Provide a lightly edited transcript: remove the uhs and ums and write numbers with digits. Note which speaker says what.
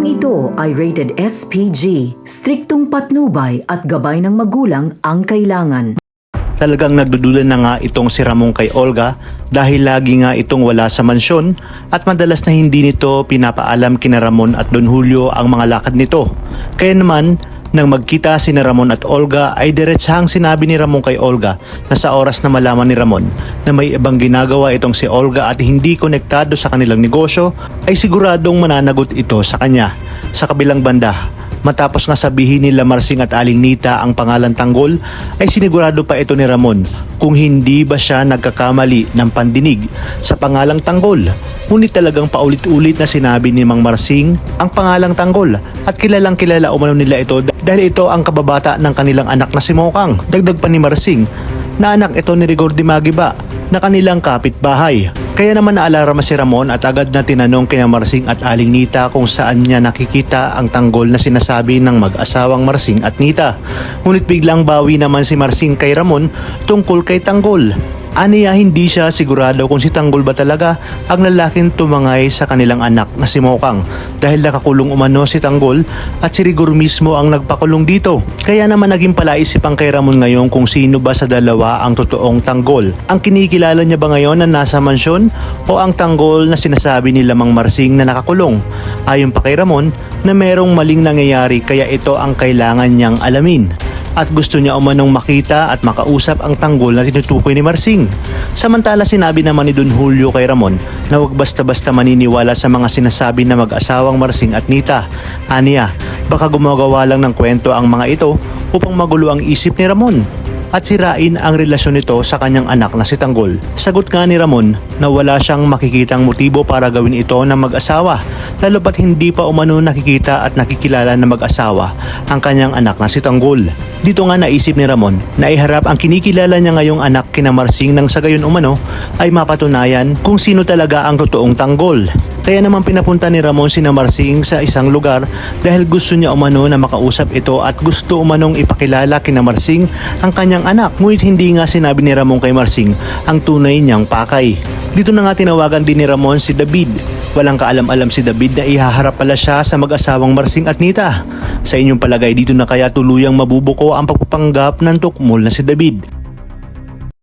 Speaker 1: Programang ito ay rated SPG, striktong patnubay at gabay ng magulang ang kailangan.
Speaker 2: Talagang nagdududa na nga itong si Ramon kay Olga dahil lagi nga itong wala sa mansyon at madalas na hindi nito pinapaalam kina Ramon at Don Julio ang mga lakad nito. Kaya naman, nang magkita si Ramon at Olga ay diretsahang sinabi ni Ramon kay Olga na sa oras na malaman ni Ramon na may ibang ginagawa itong si Olga at hindi konektado sa kanilang negosyo ay siguradong mananagot ito sa kanya. Sa kabilang banda, matapos nga sabihin nila Marsing at Aling Nita ang pangalan Tanggol ay sinigurado pa ito ni Ramon kung hindi ba siya nagkakamali ng pandinig sa pangalang Tanggol. Ngunit talagang paulit-ulit na sinabi ni Mang Marsing ang pangalang Tanggol at kilalang kilala umano nila ito dahil ito ang kababata ng kanilang anak na si Mokang. Dagdag pa ni Marsing na anak ito ni Rigor Dimagiba na kanilang kapitbahay. Kaya naman naalarma si Ramon at agad na tinanong kina Marsing at Aling Nita kung saan niya nakikita ang tanggol na sinasabi ng mag-asawang Marsing at Nita. Ngunit biglang bawi naman si Marsing kay Ramon tungkol kay Tanggol. Aniya hindi siya sigurado kung si Tanggol ba talaga ang lalaking tumangay sa kanilang anak na si Mokang dahil nakakulong umano si Tanggol at si Rigor mismo ang nagpakulong dito. Kaya naman naging palaisipan kay Ramon ngayon kung sino ba sa dalawa ang totoong Tanggol. Ang kinikilala niya ba ngayon na nasa mansyon o ang Tanggol na sinasabi ni Mang Marsing na nakakulong? Ayon pa kay Ramon na merong maling nangyayari kaya ito ang kailangan niyang alamin. At gusto niya umanong makita at makausap ang Tanggol na tinutukoy ni Marsing. Samantala sinabi naman ni Don Julio kay Ramon na huwag basta-basta maniniwala sa mga sinasabi na mag-asawang Marsing at Nita. Aniya, baka gumagawa lang ng kwento ang mga ito upang magulo ang isip ni Ramon at sirain ang relasyon nito sa kanyang anak na si Tanggol. Sagot nga ni Ramon na wala siyang makikitang motibo para gawin ito ng mag-asawa, lalo pat hindi pa umano nakikita at nakikilala na mag-asawa ang kanyang anak na si Tanggol. Dito nga naisip ni Ramon na iharap ang kinikilala niya ngayong anak kina Marsing nang sa gayon umano ay mapatunayan kung sino talaga ang totoong Tanggol. Kaya naman pinapunta ni Ramon sina Marsing sa isang lugar dahil gusto niya umano na makausap ito at gusto umanong ipakilala kina Marsing ang kanyang anak. Ngunit hindi nga sinabi ni Ramon kay Marsing ang tunay niyang pakay. Dito na nga tinawagan din ni Ramon si David. Walang kaalam-alam si David na ihaharap pala siya sa mag-asawang Marsing at Nita. Sa inyong palagay dito na kaya tuluyang mabubuko ang pagpapanggap ng tukmol na si David?